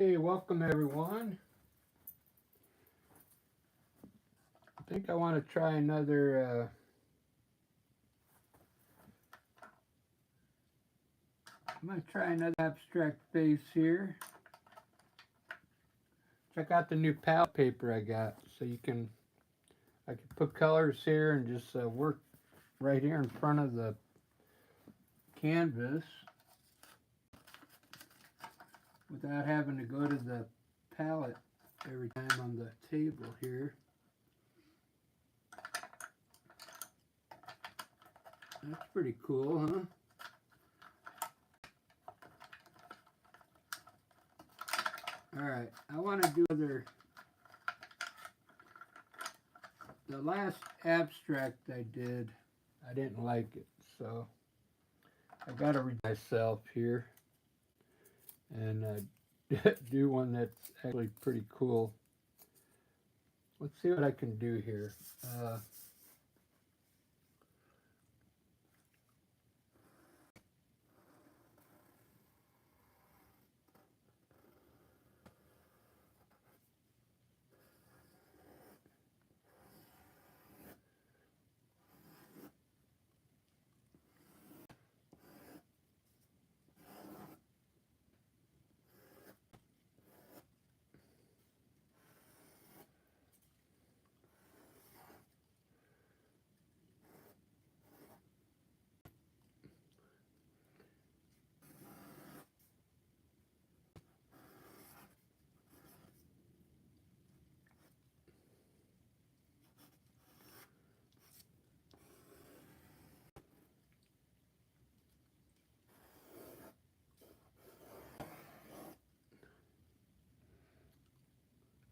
Hey, welcome everyone. I think I want to try I'm going to try another abstract base here. Check out the new palette paper I got. I can put colors here and just work right here in front of the canvas without having to go to the palette every time on the table here. That's pretty cool, huh? Alright, I want to do the last abstract I did, I didn't like it, so I got to read myself here and do one that's actually pretty cool. Let's see what I can do here.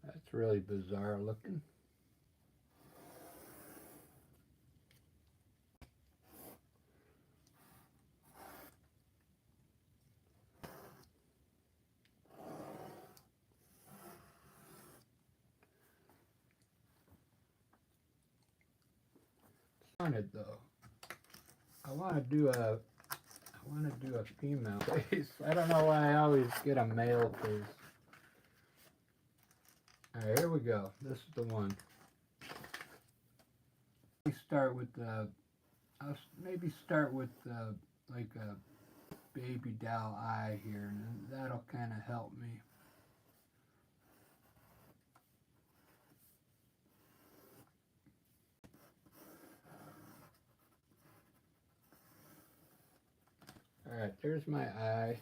That's really bizarre looking. It's on it though. I want to do a female face. I don't know why I always get a male face. All right, here we go. This is the one. We start with I'll maybe start with like a baby doll eye here, and that'll kind of help me. All right, there's my eye,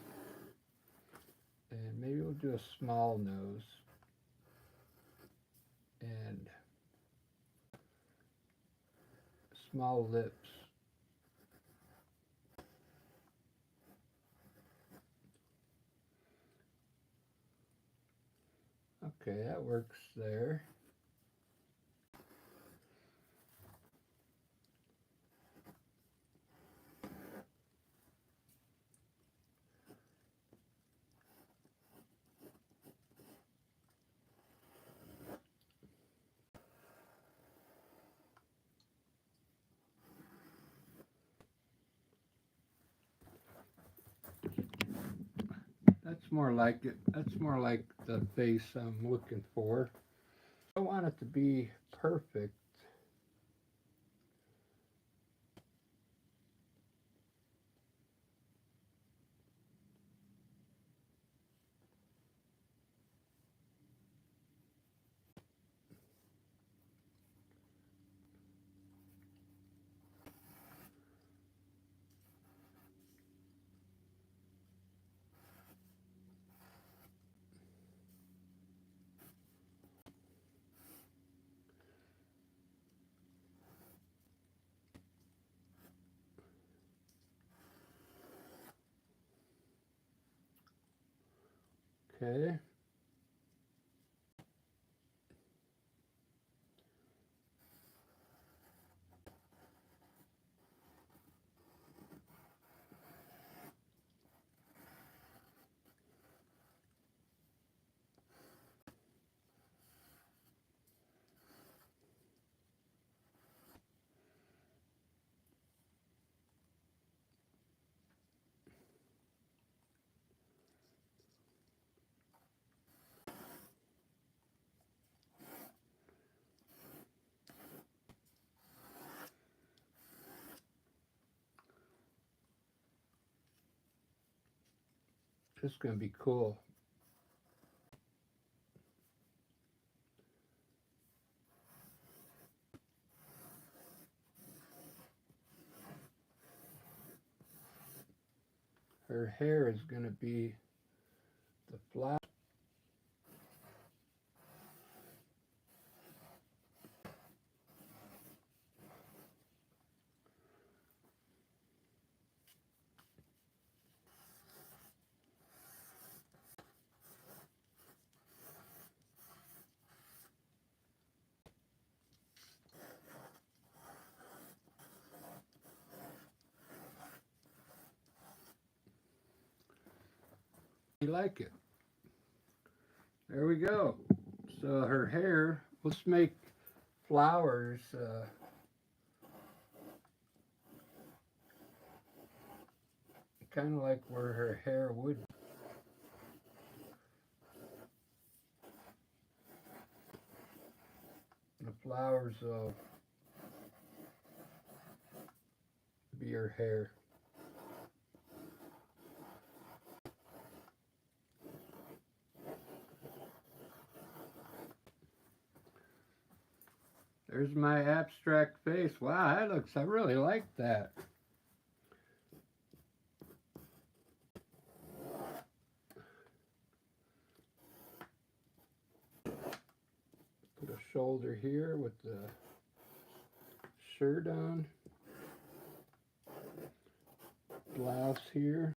and maybe we'll do a small nose and small lips. Okay, that works there. That's more like it. That's more like the face I'm looking for. I want it to be perfect. Okay. This is going to be cool. Her hair is going to be the flower. You like it? There we go. So her hair, let's make flowers. Kind of like where her hair would be. The flowers will be her hair. There's my abstract face. Wow, that looks, I really like that. Put a shoulder here with the shirt on. Blouse here.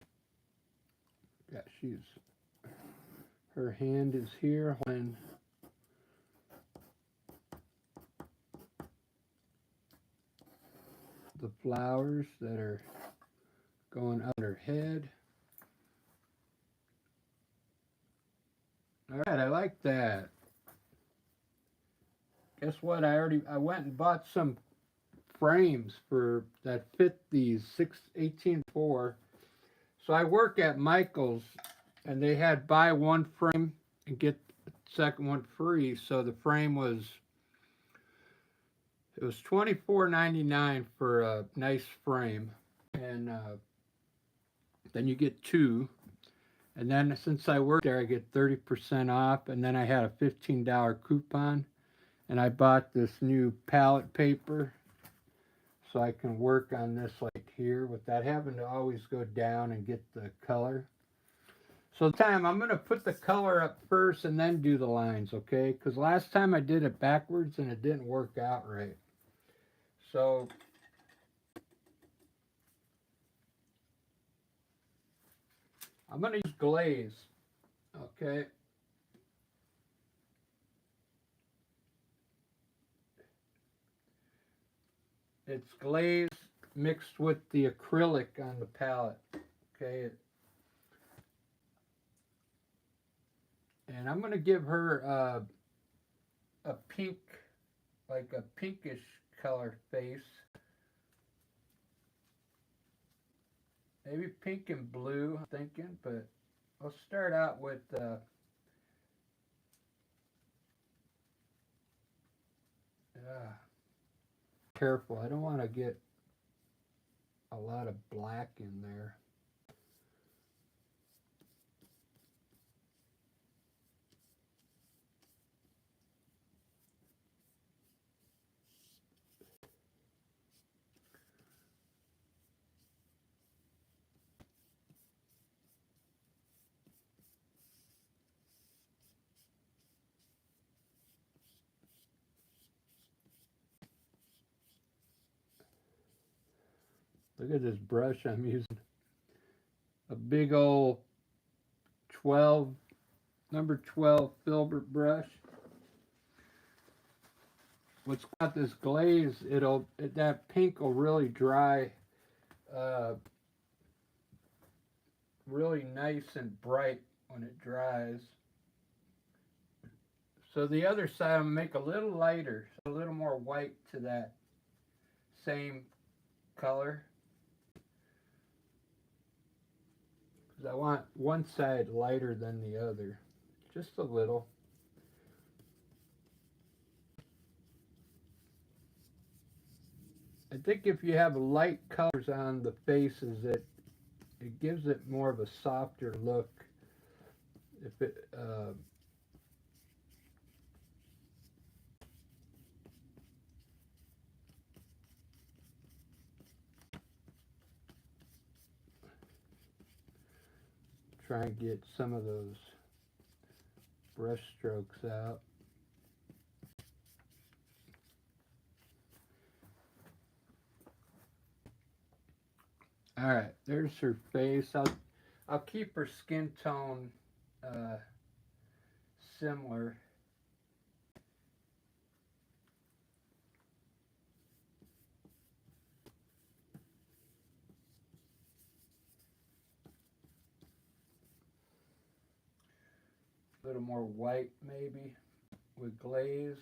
Yeah, her hand is here when the flowers that are going on her head. All right, I like that. Guess what? I went and bought some frames for that fit these 18.4. So I work at Michael's, and they had buy one frame and get the second one free. So the frame was $24.99 for a nice frame, and then you get two. And then since I work there, I get 30% off, and then I had a $15 coupon, and I bought this new palette paper so I can work on this like here without having to always go down and get the color. So I'm going to put the color up first and then do the lines, okay? Because last time I did it backwards and it didn't work out right. So I'm going to use glaze, okay? It's glaze mixed with the acrylic on the palette, okay? And I'm going to give her a pink, like a pinkish color face. Maybe pink and blue, I'm thinking, but I'll start out with careful. I don't want to get a lot of black in there. Look at this brush I'm using. A big old 12, number 12 filbert brush. What's got this glaze, that pink will really dry really nice and bright when it dries. So the other side I'm going to make a little lighter, a little more white to that same color. Because I want one side lighter than the other, just a little. I think if you have light colors on the faces, it gives it more of a softer look if it try and get some of those brush strokes out. All right, there's her face. I'll keep her skin tone similar. A little more white maybe with glaze.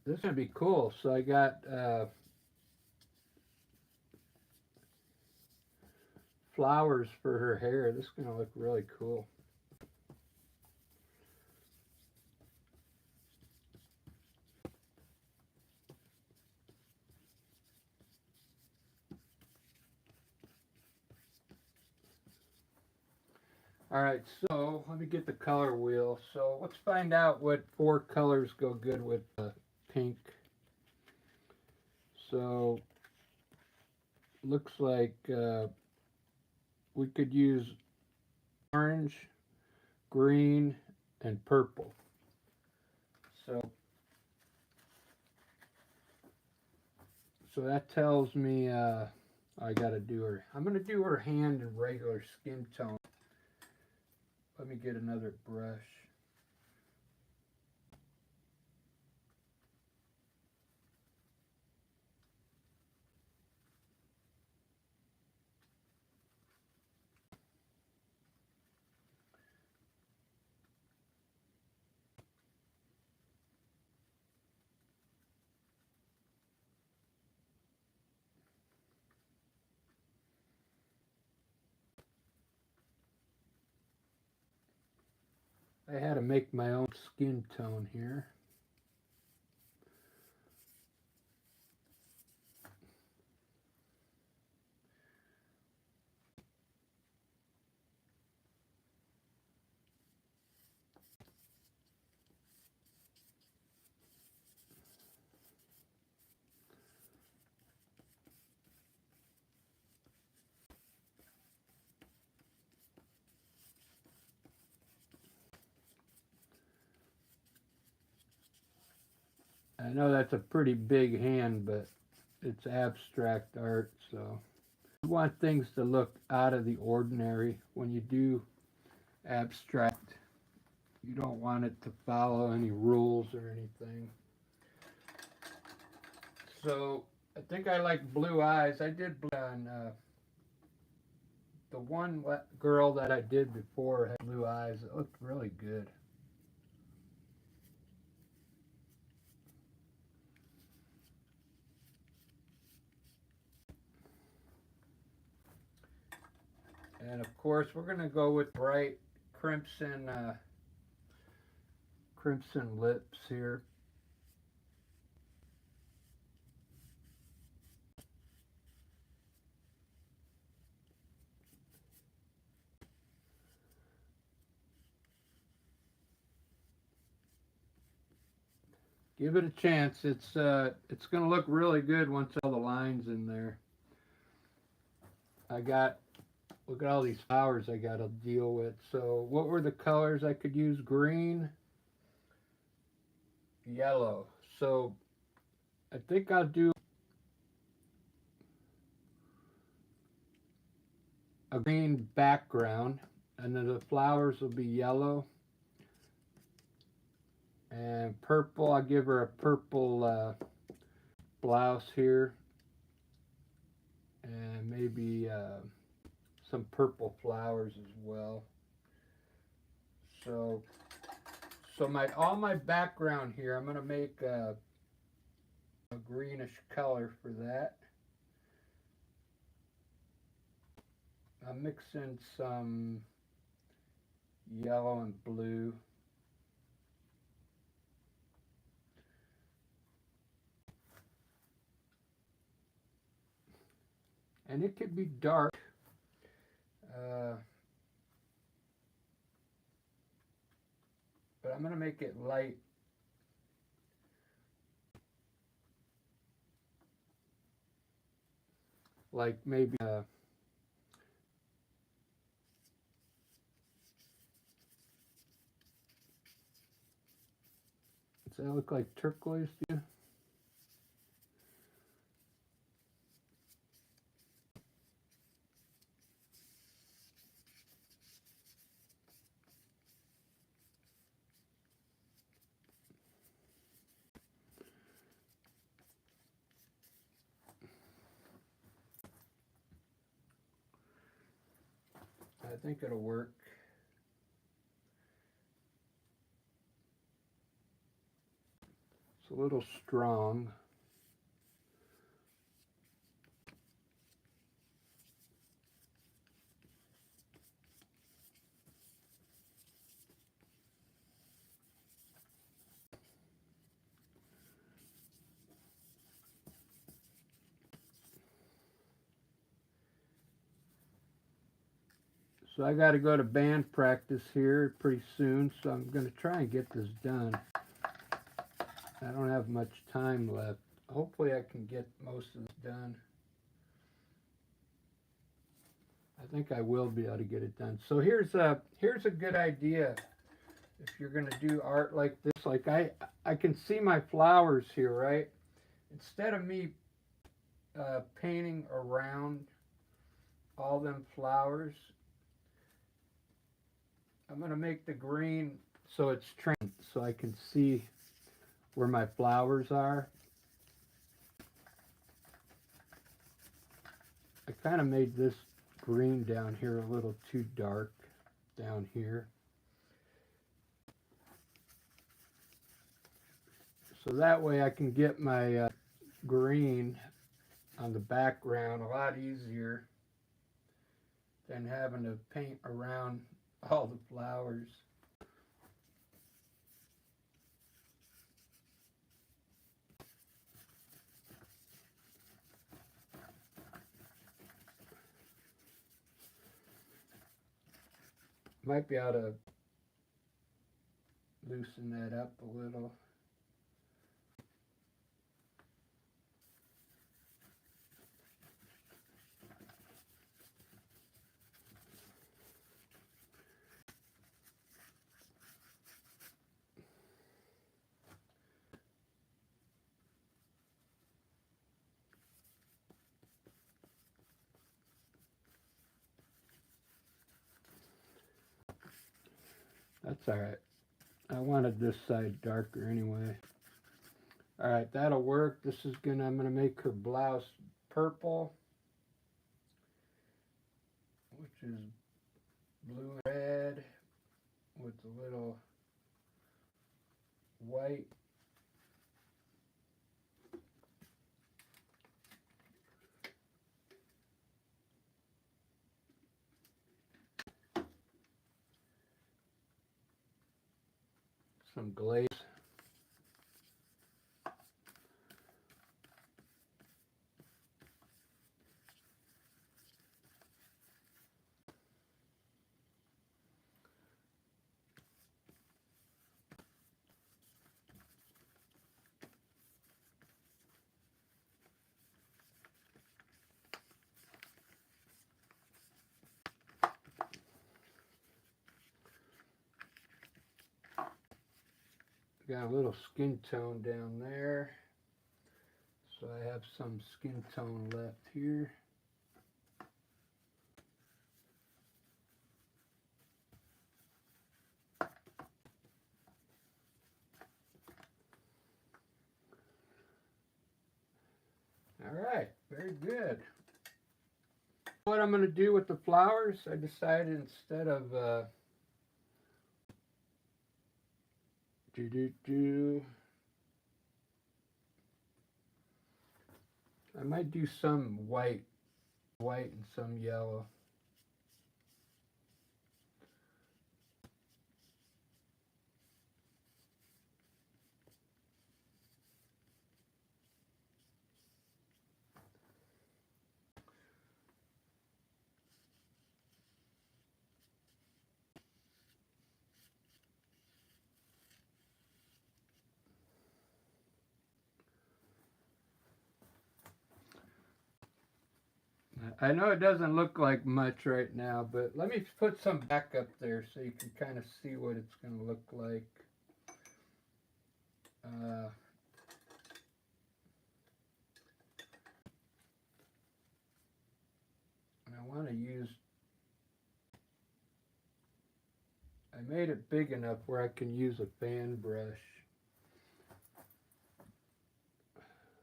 This is gonna be cool. So I got flowers for her hair. This is gonna look really cool. All right, so let me get the color wheel. So let's find out what 4 colors go good with pink. So looks like we could use orange, green, and purple. So that tells me I gotta do her. I'm gonna do her hand in regular skin tone. Let me get another brush. I had to make my own skin tone here. I know that's a pretty big hand, but it's abstract art, so you want things to look out of the ordinary when you do abstract. You don't want it to follow any rules or anything. So I think I like blue eyes. I did blue on the one girl that I did before had blue eyes. It looked really good. And of course, we're going to go with bright crimson lips here. Give it a chance. It's going to look really good once all the lines in there. Look at all these flowers I got to deal with. So what were the colors I could use? Green, yellow. So I think I'll do a green background, and then the flowers will be yellow. And purple, I'll give her a purple blouse here. And maybe some purple flowers as well. So all my background here, I'm gonna make a greenish color for that. I'm mixing some yellow and blue. And it could be dark. I'm going to make it light. Like maybe does that look like turquoise to you? I think it'll work. It's a little strong. So I got to go to band practice here pretty soon, so I'm going to try and get this done. I don't have much time left. Hopefully I can get most of this done. I think I will be able to get it done. So here's a good idea. If you're going to do art like this, like I can see my flowers here, right? Instead of me painting around all them flowers, I'm going to make the green so it's transparent, so I can see where my flowers are. I kind of made this green down here a little too dark down here. So that way I can get my green on the background a lot easier than having to paint around all the flowers. Might be able to loosen that up a little. That's all right. I wanted this side darker anyway. All right, that'll work. I'm gonna make her blouse purple, which is blue and red with a little white. Some glaze. Got a little skin tone down there. So I have some skin tone left here. All right, very good. What I'm going to do with the flowers, I decided instead of I might do some white and some yellow. I know it doesn't look like much right now, but let me put some back up there so you can kind of see what it's going to look like. And I want to use, I made it big enough where I can use a fan brush.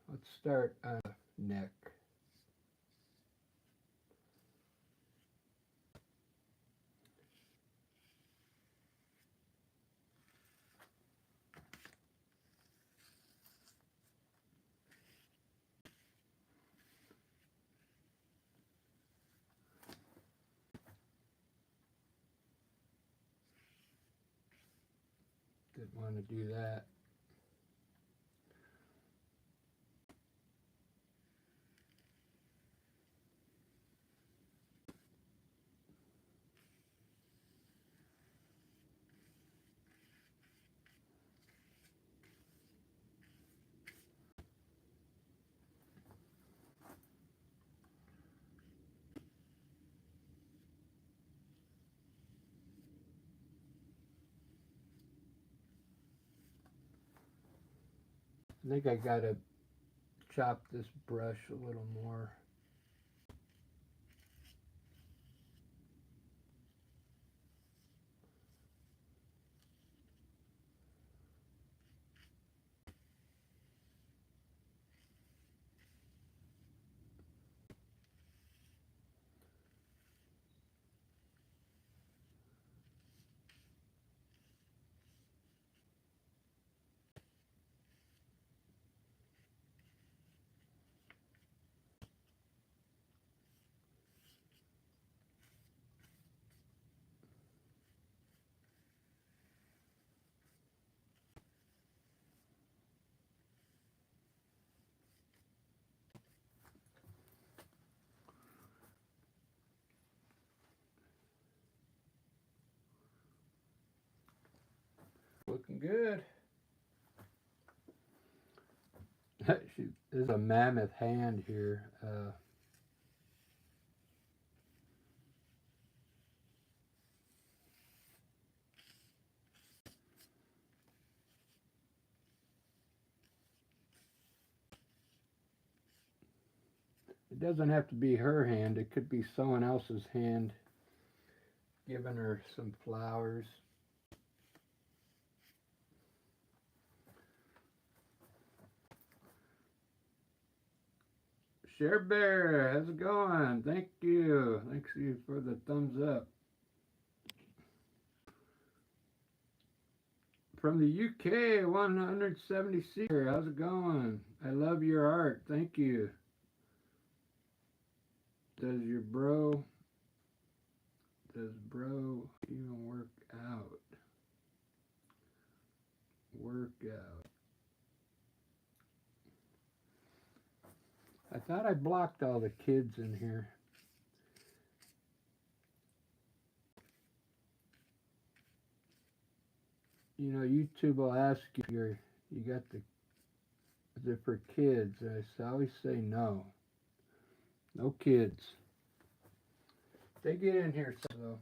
Let's start on neck. Didn't want to do that. I think I gotta chop this brush a little more. Looking good. There's a mammoth hand here. It doesn't have to be her hand. It could be someone else's hand giving her some flowers. Share Bear, how's it going? Thank you. Thanks you for the thumbs up. From the UK, 176. How's it going? I love your art. Thank you. Does bro even work out? I thought I blocked all the kids in here. You know, YouTube will ask you if you got the, is it for kids? I always say no. No kids. They get in here, so.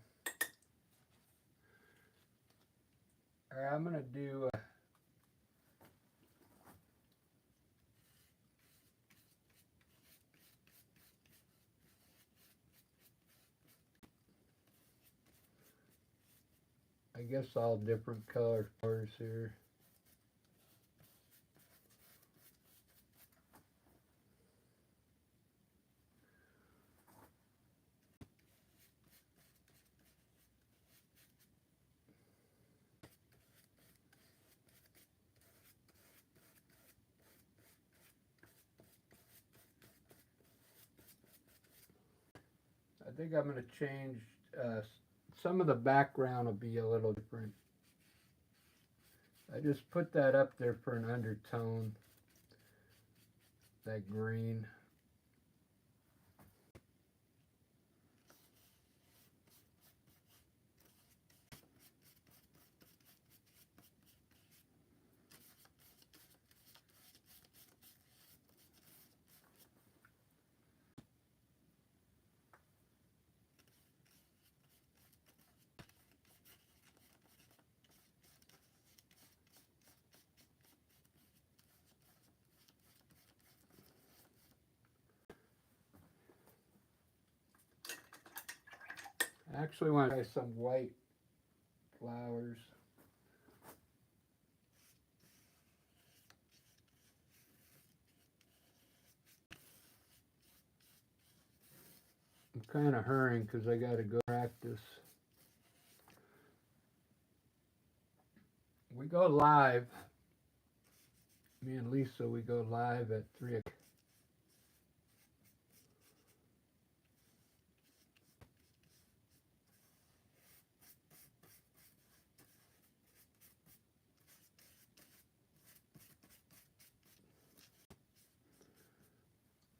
Alright, I'm going to do I guess all different colors here. I think I'm going to change, some of the background will be a little different. I just put that up there for an undertone, that green. I actually want to try some white flowers. I'm kind of hurrying because I got to go practice. We go live. Me and Lisa, we go live at 3 o'clock.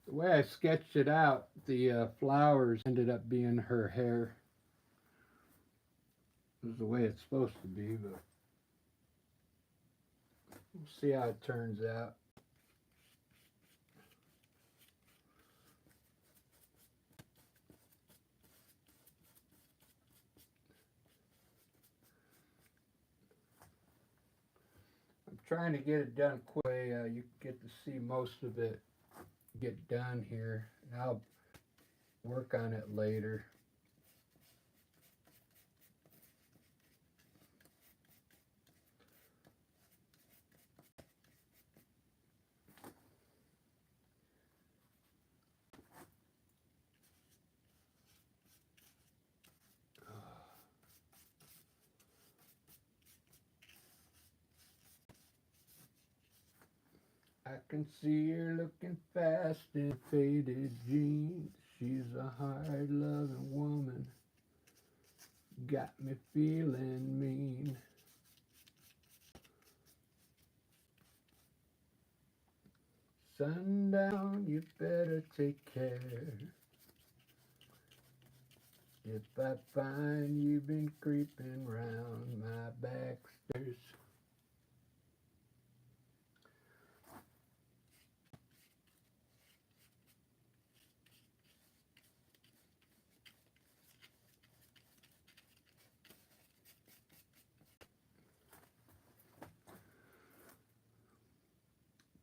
The way I sketched it out, the flowers ended up being her hair. It was the way it's supposed to be, but we'll see how it turns out. I'm trying to get it done quick. You get to see most of it get done here. And I'll work on it later. I can see her looking fast in faded jeans. She's a hard-loving woman. Got me feeling mean. Sundown, you better take care. If I find you've been creeping round my back stairs.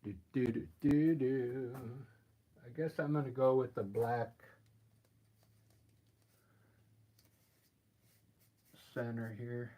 Do, do, do, do, do. I guess I'm going to go with the black center here.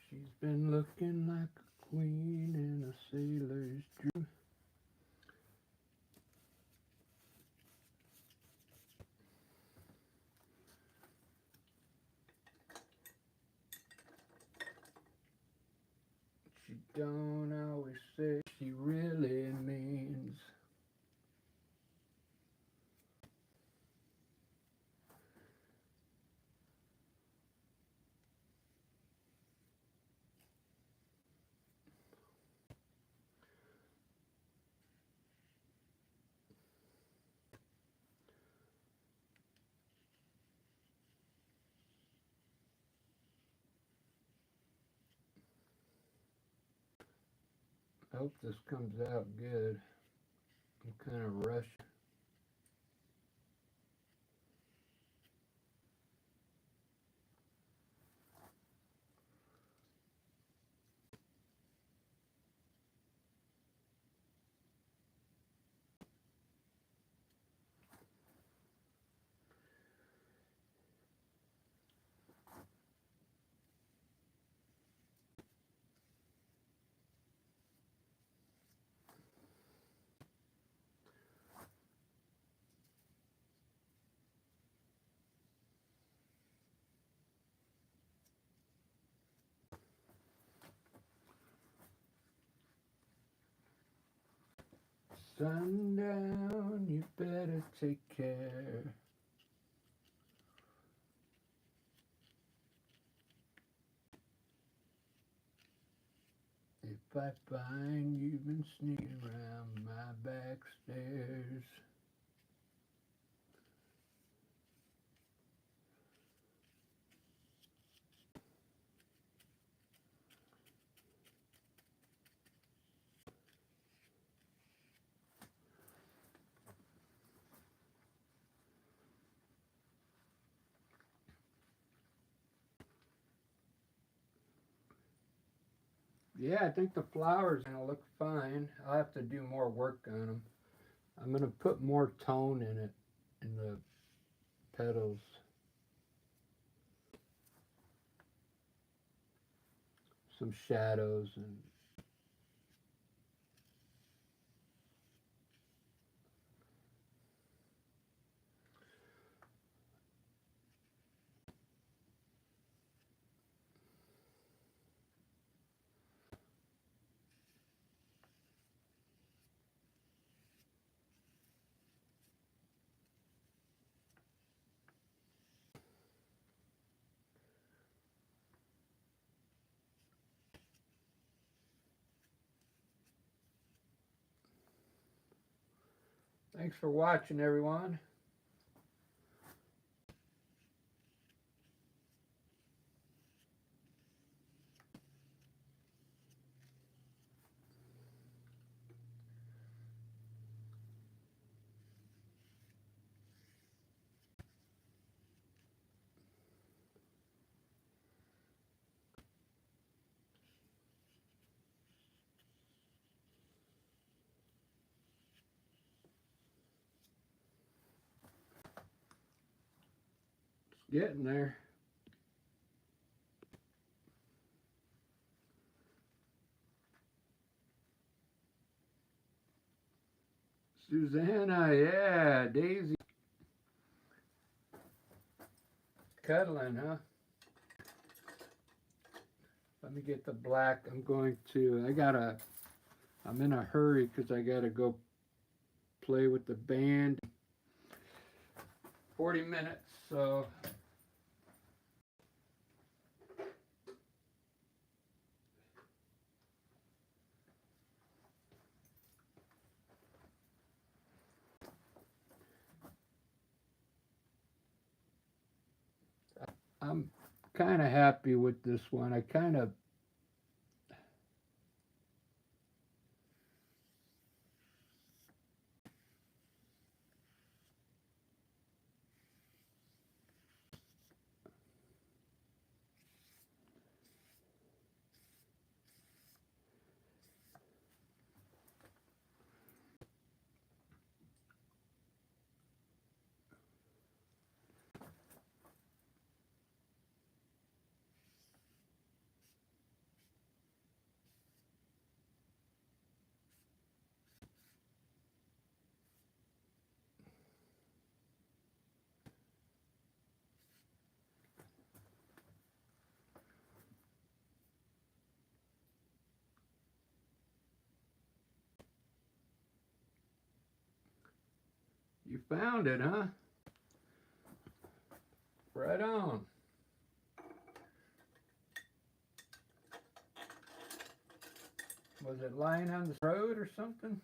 She's been looking like a queen in a sailor's dream. She don't always say what she really means. I hope this comes out good. I'm kind of rushed. Sundown, you better take care. If I find you've been sneaking around my back stairs. yeah, I think the flowers gonna look fine. I'll have to do more work on them. I'm gonna put more tone in it, in the petals. Some shadows and thanks for watching, everyone. It's getting there. Susanna, yeah, Daisy. Cuddling, huh? Let me get the black. I'm in a hurry because I gotta go play with the band. 40 minutes, so I'm kind of happy with this one. I kind of, you found it, huh? Right on. Was it lying on the road or something?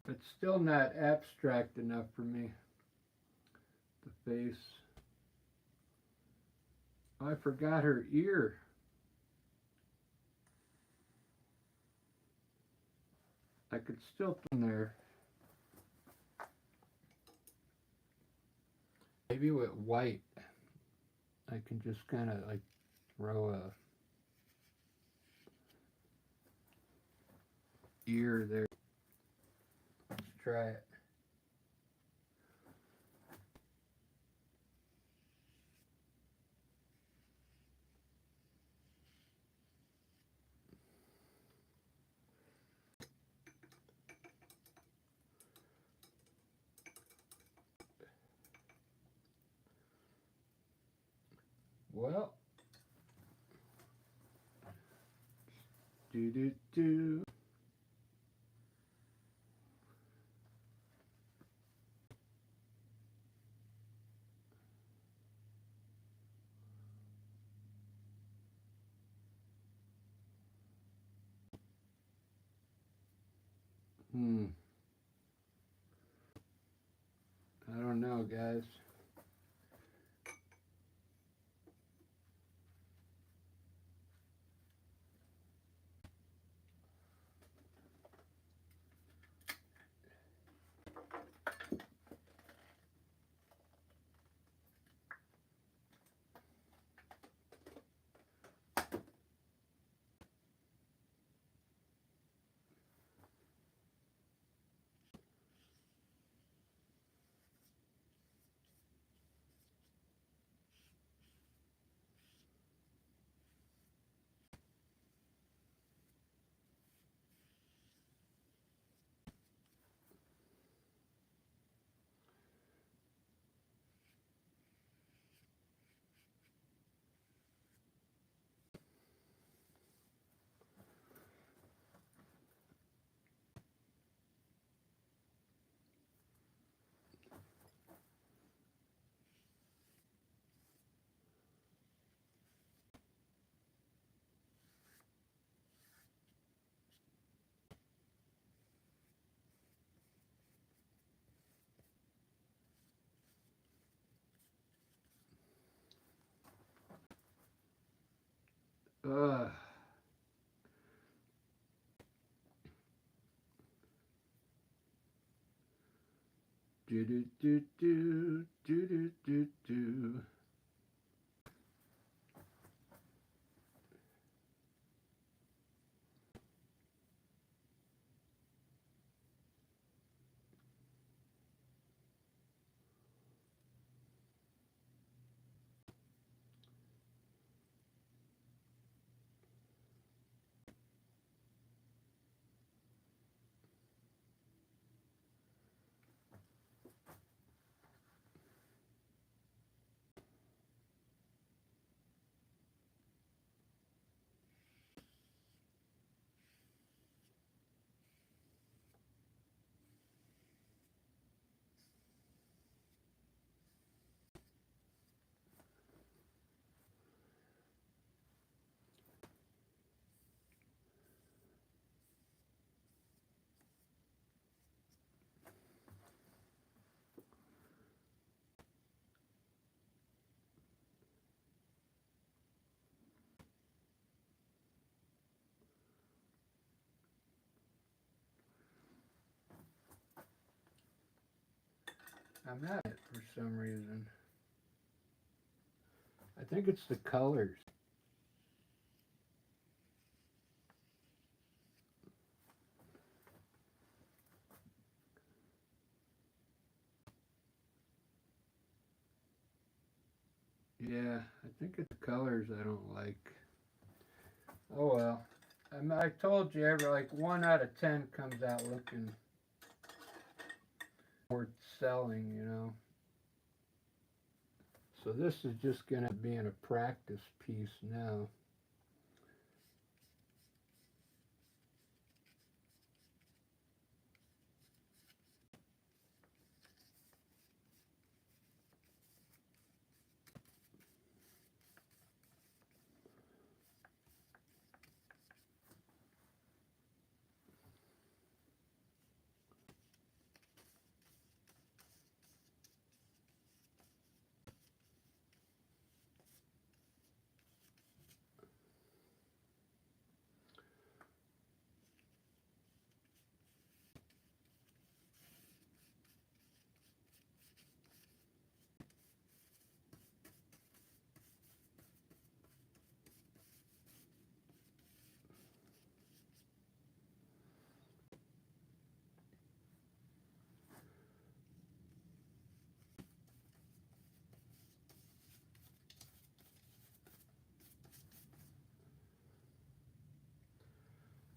It's still not abstract enough for me. The face. Oh, I forgot her ear. I could still put in there. Maybe with white, I can just kind of like throw a ear there. Let's try it. Well, do do do. I don't know, guys. Ugh. Do do do do do do do do. I'm not it for some reason. I think it's the colors. Yeah, I think it's the colors I don't like. Oh well. I told you, every like 1 out of 10 comes out looking worth selling, you know. So this is just gonna be in a practice piece now.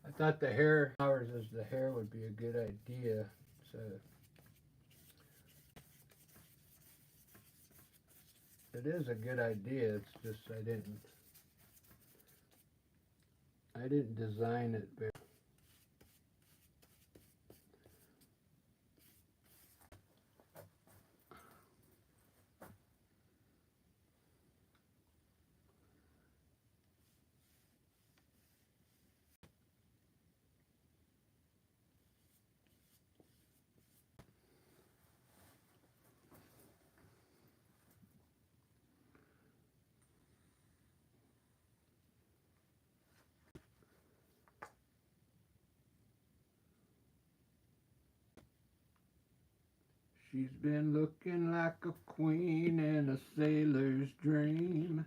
I thought the hair flowers as the hair would be a good idea. So it is a good idea. It's just I didn't design it very. She's been looking like a queen in a sailor's dream,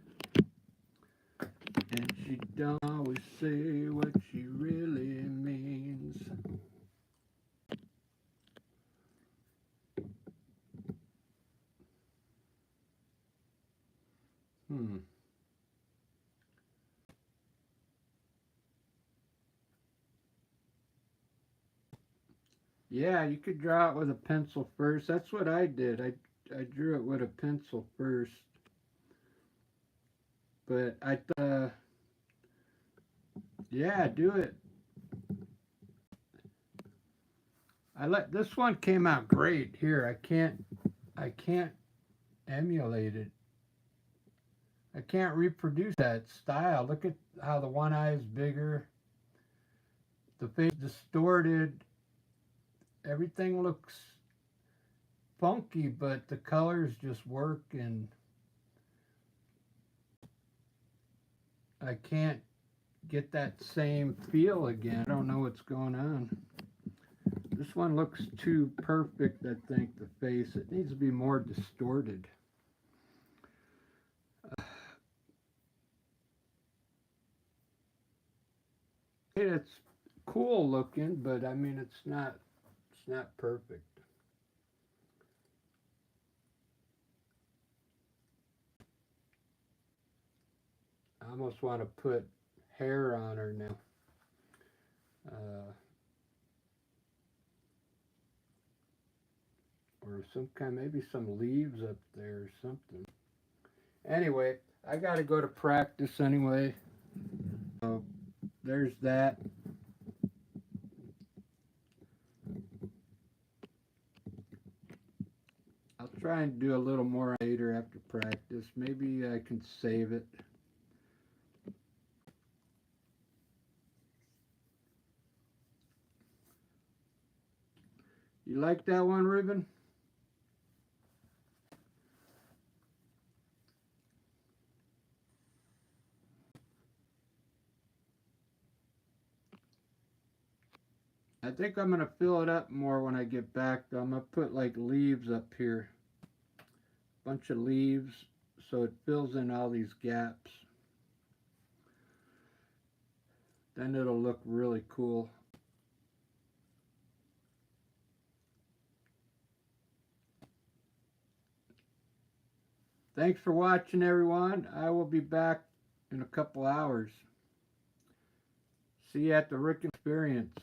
and she don't always say what she really means. Hmm. Yeah, you could draw it with a pencil first. That's what I did. I drew it with a pencil first, but yeah, do it. This one came out great. Here, I can't emulate it. I can't reproduce that style. Look at how the one eye is bigger, the face distorted. Everything looks funky, but the colors just work, and I can't get that same feel again. I don't know what's going on. This one looks too perfect, I think, the face. It needs to be more distorted. It's cool looking, but I mean it's not perfect. I almost want to put hair on her now. Uh, or some kind, maybe some leaves up there or something. Anyway, I got to go to practice anyway. So there's that. I'll try and do a little more later after practice. Maybe I can save it. You like that one, Ruben? I think I'm going to fill it up more when I get back, though. I'm going to put like leaves up here. Bunch of leaves so it fills in all these gaps. Then it'll look really cool. Thanks for watching, everyone. I will be back in a couple hours. See you at the Rick Experience.